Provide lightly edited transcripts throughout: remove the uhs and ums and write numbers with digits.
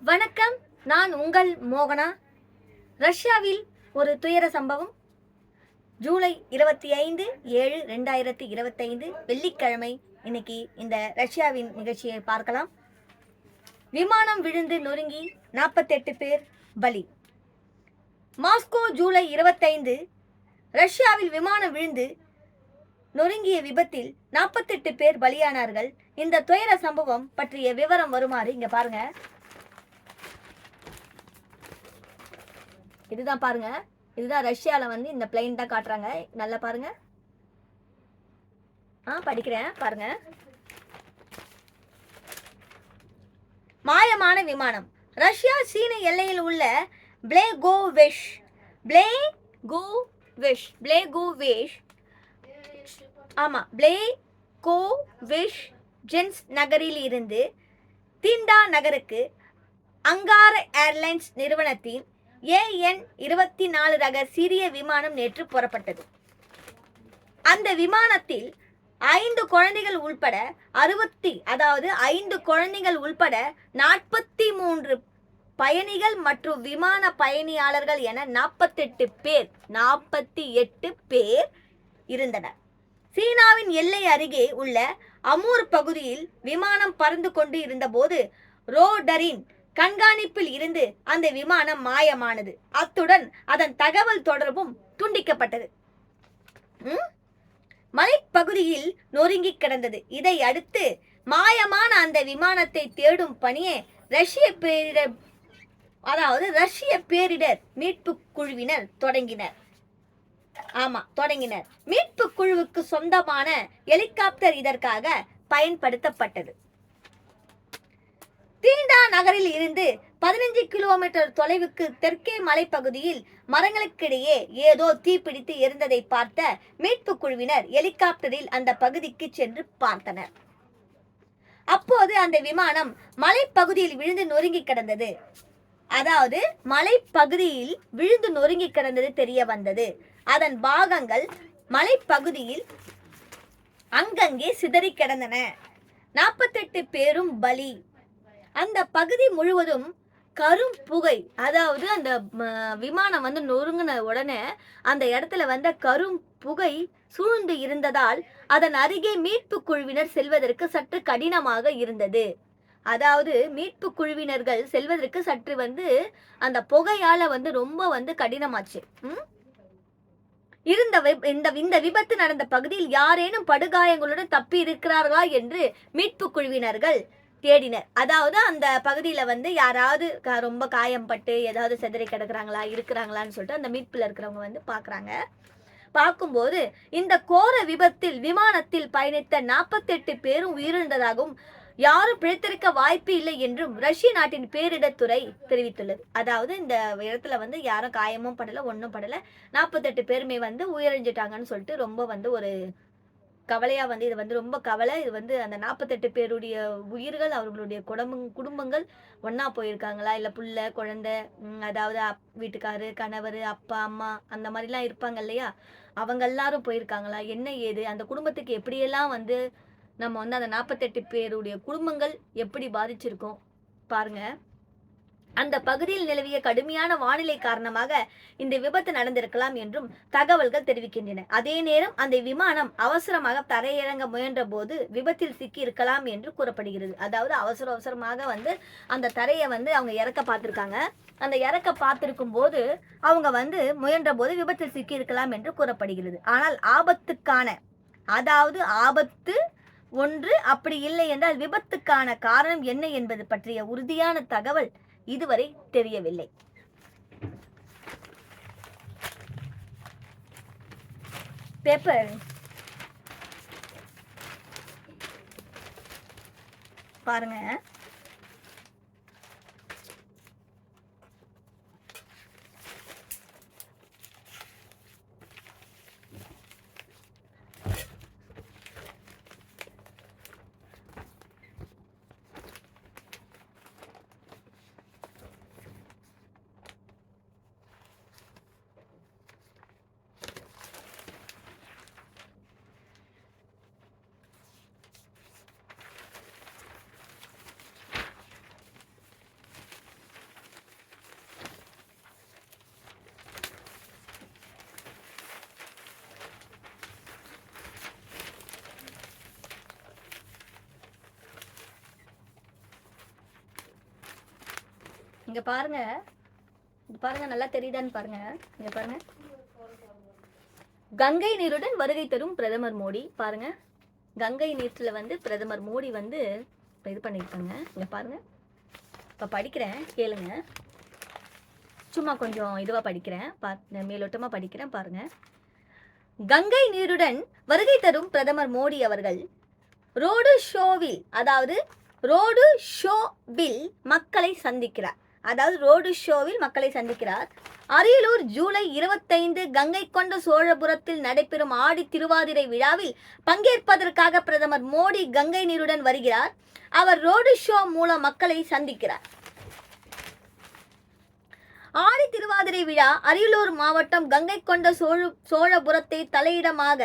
வணக்கம், நான் உங்கள் மோகனா. ரஷ்யாவில் ஒரு துயர சம்பவம். ஜூலை 25/7/2025 வெள்ளிக்கிழமை. இன்னைக்கு இந்த ரஷ்யாவின் நிகழ்ச்சியை பார்க்கலாம். விமானம் விழுந்து நொறுங்கி 48 பேர் பலி. மாஸ்கோ ஜூலை 25. ரஷ்யாவில் விமானம் விழுந்து நொறுங்கிய விபத்தில் 48 பேர் பலியானார்கள். இந்த துயர சம்பவம் பற்றிய விவரம் வருமாறு இங்க பாருங்க. இதுதான் பாருங்க, இதுதான் ரஷ்யாவில் வந்து இந்த பிளைன் தான் காட்டுறாங்க. நல்லா பாருங்க, படிக்கிறேன் பாருங்க. மாயமான விமானம். ரஷ்யா சீன எல்லையில் உள்ள பிளேகோவேஷ் ஜென்ஸ் நகரில் இருந்து தீண்டா நகருக்கு அங்கார ஏர்லைன்ஸ் நிறுவனத்தின் AN-24 ரக சிறிய விமானம் நேற்று புறப்பட்டது. அந்த விமானத்தில் 5 குழந்தைகள் உள்பட 43 பயணிகள் மற்றும் விமான பயணியாளர்கள் என 48 பேர் இருந்தனர். சீனாவின் எல்லை அருகே உள்ள அமூர் பகுதியில் விமானம் பறந்து கொண்டு இருந்தபோது ரோடரின் கண்காணிப்பில் இருந்து அந்த விமானம் மாயமானது. அத்துடன் அதன் தகவல் தொடர்பும் துண்டிக்கப்பட்டது. மலைப்பகுதியில் நொறுங்கி கிடந்தது. இதை அடுத்து மாயமான அந்த விமானத்தை தேடும் பணியை ரஷ்ய பேரிடர் மீட்பு குழுவினர் தொடங்கினர். மீட்பு குழுவுக்கு சொந்தமான ஹெலிகாப்டர் இதற்காக பயன்படுத்தப்பட்டது. தீண்டா நகரில் இருந்து 15 கிலோமீட்டர் தொலைவுக்கு தெற்கே மலைப்பகுதியில் மரங்களுக்கிடையே ஏதோ தீப்பிடித்து எரிந்ததை பார்த்த மீட்பு குழுவினர் ஹெலிகாப்டரில் அந்த பகுதிக்கு சென்று பார்த்தனர். அப்போது அந்த விமானம் மலைப்பகுதியில் விழுந்து நொறுங்கி கிடந்தது. தெரிய வந்தது. அதன் பாகங்கள் மலைப்பகுதியில் அங்கங்கே சிதறி கிடந்தன. 48 பேரும் பலி. அந்த பகுதி முழுவதும் கரும் புகை. அந்த விமானம் வந்து நொறுங்கின உடனே அந்த இடத்துல வந்த கரும் புகை சூழ்ந்து இருந்ததால் அதன் அருகே மீட்பு குழுவினர் செல்வதற்கு சற்று கடினமாக இருந்தது. மீட்பு குழுவினர்கள் செல்வதற்கு சற்று அந்த புகையால ரொம்ப கடினமாச்சு. இந்த விபத்து நடந்த பகுதியில் யாரேனும் படுகாயங்களுடன் தப்பி இருக்கிறார்களா என்று மீட்பு குழுவினர்கள் தேடினர். அந்த பகுதியில் யாராவது ரொம்ப காயம்பட்டு ஏதாவது செதறி இருக்கிறாங்களான்னு சொல்லிட்டு அந்த மீட்பில் இருக்கிறவங்க பார்க்கும்போது இந்த கோர விபத்தில் விமானத்தில் பயணித்த 48 பேரும் உயிரிழந்ததாகவும் யாரும் பிழைத்திருக்க வாய்ப்பு இல்லை என்றும் ரஷ்ய நாட்டின் பேரிடர் தெரிவித்துள்ளது. இந்த இடத்துல யாரும் காயமும் படலை, ஒன்றும் படலை. 48 பேருமே உயிரிழந்துட்டாங்கன்னு சொல்லிட்டு ரொம்ப ஒரு கவலையா இது ரொம்ப கவலை. இது அந்த 48 பேருடைய உயிர்கள், அவர்களுடைய குடும்பங்கள் ஒன்னா போயிருக்காங்களா, இல்ல புள்ள குழந்தை, வீட்டுக்காரு, கணவர், அப்பா, அம்மா அந்த மாதிரிலாம் இருப்பாங்க இல்லையா, அவங்க எல்லாரும் போயிருக்காங்களா, என்ன ஏது, அந்த குடும்பத்துக்கு எப்படியெல்லாம் நம்ம அந்த 48 பேருடைய குடும்பங்கள் எப்படி பாதிச்சிருக்கோம் பாருங்க. அந்த பகுதியில் நிலவிய கடுமையான வானிலை காரணமாக இந்த விபத்து நடந்திருக்கலாம் என்றும் தகவல்கள் தெரிவிக்கின்றன. அதே நேரம் அந்த விமானம் அவசரமாக தரையிறங்க முயன்ற போது விபத்தில் சிக்கி இருக்கலாம் என்று கூறப்படுகிறது. அவசரமாக அந்த தரையை அவங்க இறக்க பார்த்திருக்காங்க. அந்த இறக்க பார்த்திருக்கும் போது அவங்க முயன்ற போது விபத்தில் சிக்கி இருக்கலாம் என்று கூறப்படுகிறது. ஆனால் ஆபத்து ஒன்று, அப்படி இல்லை என்றால் விபத்துக்கான காரணம் என்ன என்பது பற்றிய உறுதியான தகவல் இதுவரை தெரியவில்லை. பேப்பர் பாருங்க. இங்க பாருங்க, இது பாருங்க, நல்லா தெரியுதான்னு பாருங்க. இங்க பாருங்க, கங்கை நீருடன் வருகை தரும் பிரதமர் மோடி. பாருங்க, கங்கை நீர்ல வந்து பிரதமர் மோடி வந்து இது பண்ணியிருக்காங்க. இங்க பாருங்க, இப்ப படிக்கிறேன் கேளுங்க. சும்மா கொஞ்சம் இதுவா படிக்கிறேன், மேலோட்டமா படிக்கிறேன் பாருங்க. கங்கை நீருடன் வருகை தரும் பிரதமர் மோடி அவர்கள் ரோடு ஷோவில், அதாவது ரோடு ஷோவில் மக்களை சந்திக்கிறார். அதாவது ரோடு ஷோவில் மக்களை சந்திக்கிறார். அரியலூர் ஜூலை 25 கங்கை கொண்ட சோழபுரத்தில் நடைபெறும் ஆடி திருவாதிரை விழாவில் பங்கேற்பதற்காக பிரதமர் மோடி கங்கை நீருடன் வருகிறார். அவர் ரோடு ஷோ மூலம் மக்களை சந்திக்கிறார். ஆடி திருவாதிரை விழா அரியலூர் மாவட்டம் கங்கை கொண்ட சோழபுரத்தை தலையிடமாக,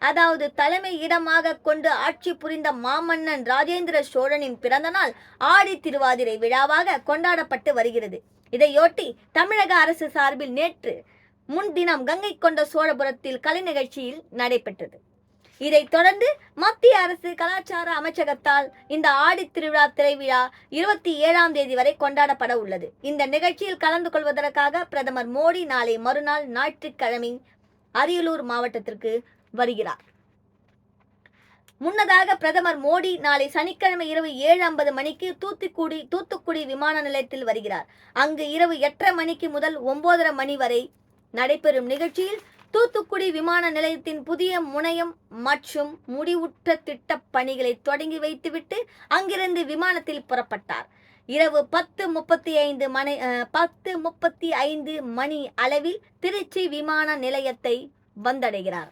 அதாவது தலைமை இடமாக கொண்டு ஆட்சி புரிந்த மாமன்னன் ராஜேந்திர சோழனின் பிறந்த நாள் ஆடி திருவாதிரை விழாவாக கொண்டாடப்பட்டு வருகிறது. இதையொட்டி தமிழக அரசு சார்பில் நேற்று முன்தினம் கங்கை கொண்ட சோழபுரத்தில் கலை நிகழ்ச்சியில் நடைபெற்றது. இதைத் தொடர்ந்து மத்திய அரசு கலாச்சார அமைச்சகத்தால் இந்த ஆடி திருவிழா திரைவிழா 27ஆம் தேதி வரை கொண்டாடப்பட உள்ளது. இந்த நிகழ்ச்சியில் கலந்து கொள்வதற்காக பிரதமர் மோடி நாளை மறுநாள் ஞாயிற்றுக்கிழமை அரியலூர் மாவட்டத்திற்கு வருகிறார். முன்னதாக பிரதமர் மோடி நாளை சனிக்கிழமை இரவு 7:50 மணிக்கு தூத்துக்குடி விமான நிலையத்தில் வருகிறார். அங்கு இரவு 8:30 மணிக்கு முதல் 9:30 மணி வரை நடைபெறும் நிகழ்ச்சியில் தூத்துக்குடி விமான நிலையத்தின் புதிய முனையம் மற்றும் முடிவுற்ற திட்ட பணிகளை தொடங்கி வைத்துவிட்டு அங்கிருந்து விமானத்தில் புறப்பட்டார். இரவு 10:35 மணி அளவில் திருச்சி விமான நிலையத்தை வந்தடைகிறார்.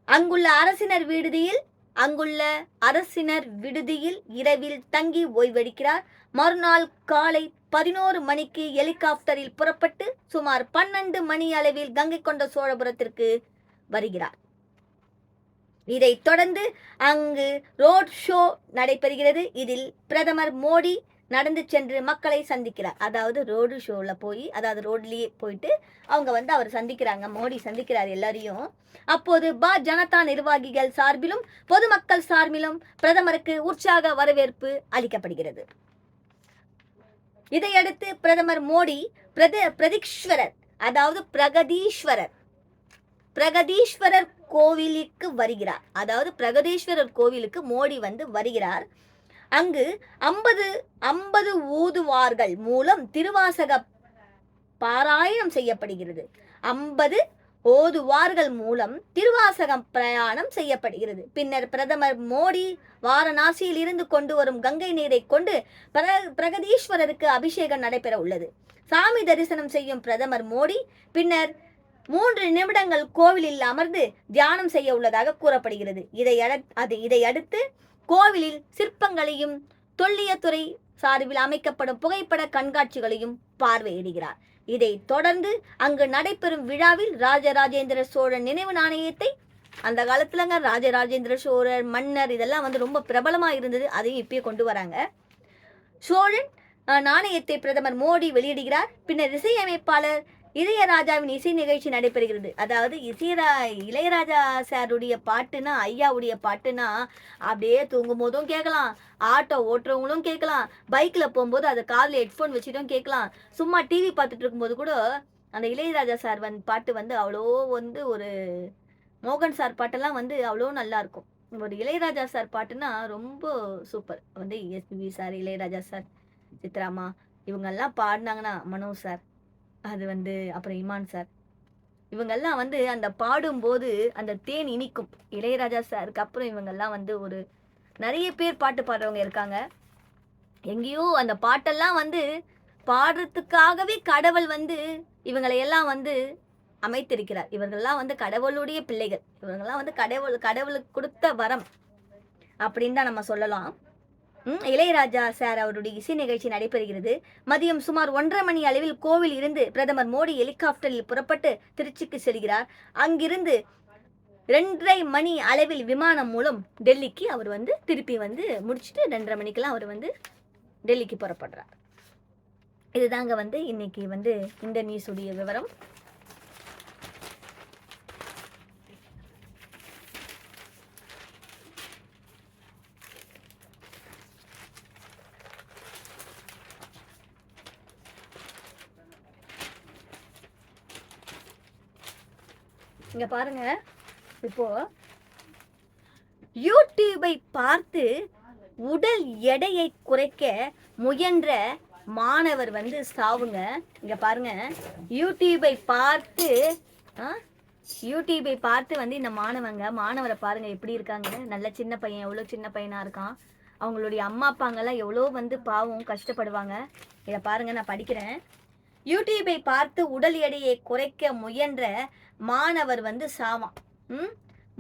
அங்குள்ள அரசினர் விடுதியில் இரவில் தங்கி ஓய்வெடுக்கிறார். மறுநாள் காலை 11 மணிக்கு ஹெலிகாப்டரில் புறப்பட்டு சுமார் 12 மணி அளவில் கங்கை கொண்ட சோழபுரத்திற்கு வருகிறார். இதைத் தொடர்ந்து அங்கு ரோட் ஷோ நடைபெறுகிறது. இதில் பிரதமர் மோடி நடந்து சென்று மக்களை சந்திக்கிறார். அதாவது ரோடு ஷோவில் போய், அதாவது ரோட்லேயே போயிட்டு அவங்க வந்து அவர் சந்திக்கிறாங்க, மோடி சந்திக்கிறார் எல்லாரையும். அப்போது ஜனதா நிர்வாகிகள் சார்பிலும் பொதுமக்கள் சார்பிலும் பிரதமருக்கு உற்சாக வரவேற்பு அளிக்கப்படுகிறது. இதையடுத்து பிரதமர் மோடி பிரகதீஸ்வரர் கோவிலுக்கு வருகிறார். அதாவது பிரகதீஸ்வரர் கோவிலுக்கு மோடி வந்து வருகிறார். அங்கு 50 ஊதுவார்கள் மூலம் திருவாசக பாராயணம் செய்யப்படுகிறது. 50 ஓதுவார்கள் மூலம் திருவாசகம் பிரயாணம் செய்யப்படுகிறது. பின்னர் பிரதமர் மோடி வாரணாசியில் இருந்து கொண்டு வரும் கங்கை நீரை கொண்டு பிரகதீஸ்வரருக்கு அபிஷேகம் நடைபெற உள்ளது. சாமி தரிசனம் செய்யும் பிரதமர் மோடி பின்னர் 3 நிமிடங்கள் கோவிலில் அமர்ந்து தியானம் செய்ய உள்ளதாக கூறப்படுகிறது. இதையடுத்து கோவிலில் சிற்பங்களையும் தொல்லியத்துறை சார்பில் அமைக்கப்படும் புகைப்பட கண்காட்சிகளையும் பார்வையிடுகிறார். இதைத் தொடர்ந்து அங்கு நடைபெறும் விழாவில் ராஜராஜேந்திர சோழன் நினைவு நாணயத்தை, அந்த காலத்துலங்க ராஜராஜேந்திர சோழர் மன்னர் இதெல்லாம் வந்து ரொம்ப பிரபலமா இருந்தது, அதையும் இப்பயே கொண்டு வராங்க. சோழன் நாணயத்தை பிரதமர் மோடி வெளியிடுகிறார். பின்னர் இசையமைப்பாளர் இளையராஜாவின் இசை நிகழ்ச்சி நடைபெறுகிறது. அதாவது இளையராஜா சாருடைய பாட்டுனா, ஐயாவுடைய பாட்டுனா அப்படியே தூங்கும் போதும் கேட்கலாம், ஆட்டோ ஓட்டுறவங்களும் கேட்கலாம், பைக்கில் போகும்போது அதை காதில் ஹெட்ஃபோன் வச்சுட்டும் கேட்கலாம், சும்மா டிவி பார்த்துட்டு இருக்கும்போது கூட அந்த இளையராஜா சார் பாட்டு வந்து அவ்வளோ வந்து ஒரு மோகன் சார் பாட்டெல்லாம் வந்து அவ்வளோ நல்லா இருக்கும். ஒரு இளையராஜா சார் பாட்டுனா ரொம்ப சூப்பர். வந்து எஸ்பிபி சார், இளையராஜா சார், சித்ராமா இவங்கெல்லாம் பாடினாங்கன்னா, மனோ சார், அது வந்து அப்புறம் இமான் சார், இவங்கெல்லாம் வந்து அந்த பாடும்போது அந்த தேன் இனிக்கும். இளையராஜா சாருக்கு அப்புறம் இவங்கெல்லாம் வந்து ஒரு நிறைய பேர் பாட்டு பாடுறவங்க இருக்காங்க. எங்கேயோ அந்த பாட்டெல்லாம் வந்து பாடுறதுக்காகவே கடவுள் வந்து இவங்களையெல்லாம் வந்து அமைத்திருக்கிறார். இவர்கள்லாம் வந்து கடவுளுடைய பிள்ளைகள். இவங்கெல்லாம் வந்து கடவுளுக்கு கொடுத்த வரம் அப்படின்னு தான் நம்ம சொல்லலாம். இளையராஜா சார் அவருடைய இசை நிகழ்ச்சி நடைபெறுகிறது. மதியம் சுமார் 1:30 மணி அளவில் கோவில் இருந்து பிரதமர் மோடி ஹெலிகாப்டரில் புறப்பட்டு திருச்சிக்கு செல்கிறார். அங்கிருந்து 2:30 மணி அளவில் விமானம் மூலம் டெல்லிக்கு அவர் வந்து திருப்பி வந்து முடிச்சுட்டு 2:30 மணிக்கெல்லாம் அவர் வந்து டெல்லிக்கு புறப்படுறார். இதுதாங்க வந்து இன்னைக்கு வந்து இந்த நியூஸுடைய விவரம். இங்க பாருங்க, இப்போ யூடியூபை பார்த்து உடல் எடையை குறைக்க முயன்ற மாணவர் வந்து சாவுங்க. இங்க பாருங்க, யூடியூபை பார்த்து யூடியூபை பார்த்து வந்து இந்த மாணவரை பாருங்க எப்படி இருக்காங்க. நல்ல சின்ன பையன், எவ்வளோ சின்ன பையனா இருக்கான். அவங்களுடைய அம்மா அப்பாங்கெல்லாம் எவ்வளோ வந்து பாவம் கஷ்டப்படுவாங்க. இதை பாருங்க, நான் படிக்கிறேன். யூடியூபை பார்த்து உடல் எடையை குறைக்க முயன்ற மாணவர் வந்து சாவான்.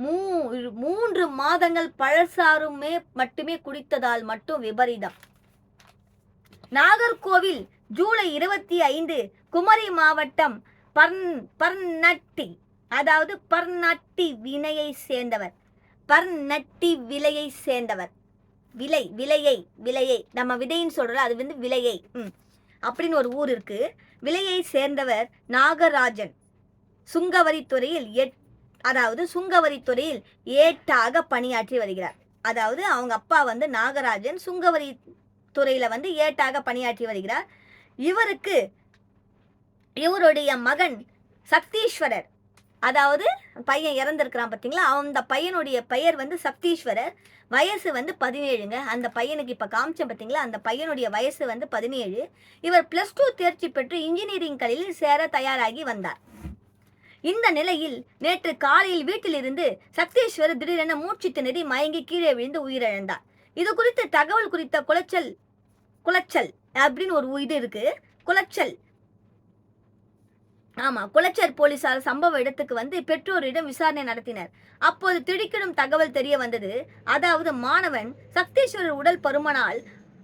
3 மாதங்கள் பழசாறுமே மட்டுமே குடித்ததால் மட்டும் விபரீதம். நாகர்கோவில் ஜூலை 25 குமரி மாவட்டம் பர்நட்டி, அதாவது பர்நட்டி வினையை சேர்ந்தவர், பர்நட்டி விலையை சேர்ந்தவர், விலையை நம்ம விதைன்னு சொல்றோம், அது வந்து விலையை அப்படின்னு ஒரு ஊர் இருக்கு. விலையை சேர்ந்தவர் நாகராஜன் சுங்கவரித்துறையில் ஏட்டாக பணியாற்றி வருகிறார். அதாவது அவங்க அப்பா வந்து நாகராஜன் சுங்கவரி துறையில வந்து ஏட்டாக பணியாற்றி வருகிறார். இவருடைய மகன் சக்தீஸ்வரர், அதாவது பையன் இறந்திருக்கிறான் பார்த்தீங்களா, அந்த பையனுடைய பெயர் வந்து சக்தீஸ்வரர். வயசு வந்து 17ங்க. அந்த பையனுக்கு இப்போ காமிச்சேன் பார்த்தீங்களா, அந்த பையனுடைய வயசு வந்து 17. இவர் +2 தேர்ச்சி பெற்று இன்ஜினியரிங் கல்வியில் சேர தயாராகி வந்தார். இந்த நிலையில் நேற்று காலையில் வீட்டிலிருந்து சக்தீஸ்வரர் திடீரென மூச்சு திணறி மயங்கி கீழே விழுந்து உயிரிழந்தார். இது குறித்து தகவல் குறித்த குளச்சல் அப்படின்னு ஒரு இது இருக்கு. குளச்சல் போலீசார் சம்பவ இடத்துக்கு வந்து பெற்றோரிடம் விசாரணை நடத்தினர். அப்போது திடுக்கிடும் தகவல் தெரிய வந்தது. அதாவது மாணவன் சக்தீஸ்வரர் உடல் பருமனால்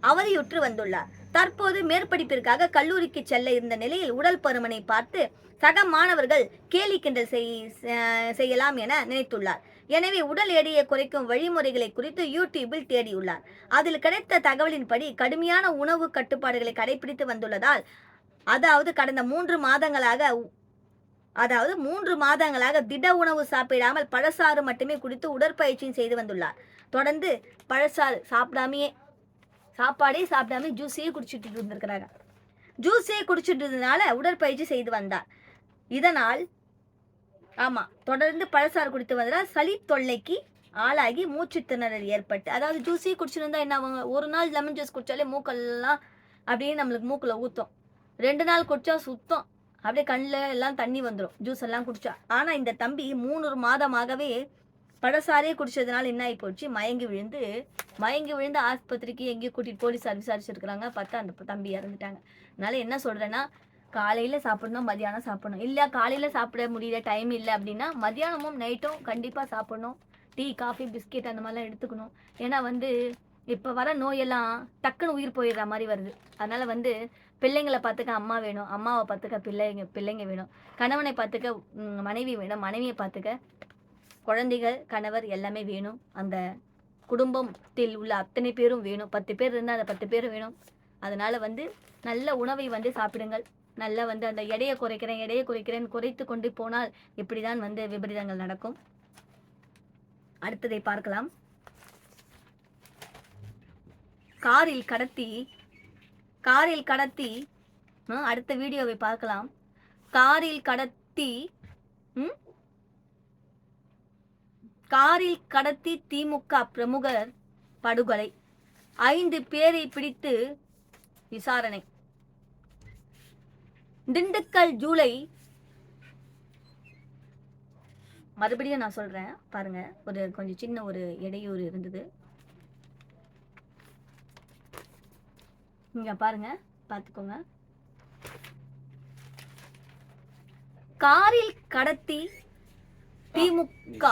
அவதியுற்று வந்துள்ளார். தற்போது மேற்படிப்பிற்காக கல்லூரிக்கு செல்ல இருந்த நிலையில் உடல் பருமனை பார்த்து சக மாணவர்கள் கேலி கிண்டல் செய்யலாம் என நினைத்துள்ளார். எனவே உடல் எடையை குறைக்கும் வழிமுறைகளை குறித்து யூடியூபில் தேடியுள்ளார். அதில் கிடைத்த தகவலின்படி கடுமையான உணவு கட்டுப்பாடுகளை கடைபிடித்து வந்துள்ளதால், அதாவது கடந்த 3 மாதங்களாக திட உணவு சாப்பிடாமல் பழச்சாறு மட்டுமே குடித்து உடற்பயிற்சியும் செய்து வந்துள்ளார். தொடர்ந்து பழச்சாறு சாப்பாடே சாப்பிடாம ஜூஸையே குடிச்சிட்டு இருந்திருக்கிறாங்க. ஜூஸே குடிச்சிட்டதுனால உடற்பயிற்சி செய்து வந்தார். இதனால் தொடர்ந்து பழச்சாறு குடித்து வந்ததால் சளி தொல்லைக்கு ஆளாகி மூச்சு திணறல் ஏற்பட்டு, அதாவது ஜூஸே குடிச்சிருந்தா என்ன ஆவாங்க, ஒரு நாள் லெமன் ஜூஸ் குடிச்சாலே மூக்கெல்லாம் அப்படியே நம்மளுக்கு மூக்கில் ஊற்றும், 2 நாள் குடிச்சா சுத்தம் அப்படியே கண்ணில் எல்லாம் தண்ணி வந்துடும் ஜூஸ் எல்லாம் குடிச்சா. ஆனால் இந்த தம்பி 3 மாதமாகவே பழச்சாரே குடிச்சதுனால என்ன ஆகி போச்சு, மயங்கி விழுந்து ஆஸ்பத்திரிக்கு எங்கேயும் கூட்டிட்டு போலீஸார் விசாரிச்சிருக்கிறாங்க. பார்த்தா அந்த தம்பி இறந்துட்டாங்க. அதனால என்ன சொல்றேன்னா, காலையில் சாப்பிடணும், மதியானம் சாப்பிடணும். இல்லை காலையில் சாப்பிட முடியல, டைம் இல்லை அப்படின்னா மதியானமும் நைட்டும் கண்டிப்பாக சாப்பிடணும். டீ, காஃபி, பிஸ்கெட் அந்த மாதிரிலாம் எடுத்துக்கணும். ஏன்னா வந்து இப்போ வர நோயெல்லாம் டக்குன்னு உயிர் போயிடுற மாதிரி வருது. அதனால் வந்து பிள்ளைங்களை பார்த்துக்க அம்மா வேணும், அம்மாவை பார்த்துக்க பிள்ளைங்க வேணும், கணவனை பார்த்துக்க மனைவி வேணும், மனைவியை பார்த்துக்க குழந்தைகள், கணவர் எல்லாமே வேணும். அந்த குடும்பத்தில் உள்ள அத்தனை பேரும் வேணும். 10 பேர் இருந்தால் அந்த 10 பேரும் வேணும். அதனால் வந்து நல்ல உணவை வந்து சாப்பிடுங்கள். நல்லா வந்து அந்த எடையை குறைக்கிறேன் குறைத்து கொண்டு போனால் இப்படி தான் வந்து விபரீதங்கள் நடக்கும். அடுத்ததை பார்க்கலாம். காரில் கடத்தி அடுத்த வீடியோவை பார்க்கலாம். காரில் கடத்தி திமுக பிரமுகர் படுகொலை, 5 பேரை பிடித்து விசாரணை. திண்டுக்கல் ஜூலை, மறுபடியும் நான் சொல்றேன் பாருங்க, கொஞ்சம் சின்ன ஒரு இடையூறு இருந்தது. இங்க பாருங்க, பார்த்துக்கோங்க. காரில் கடத்தி திமுக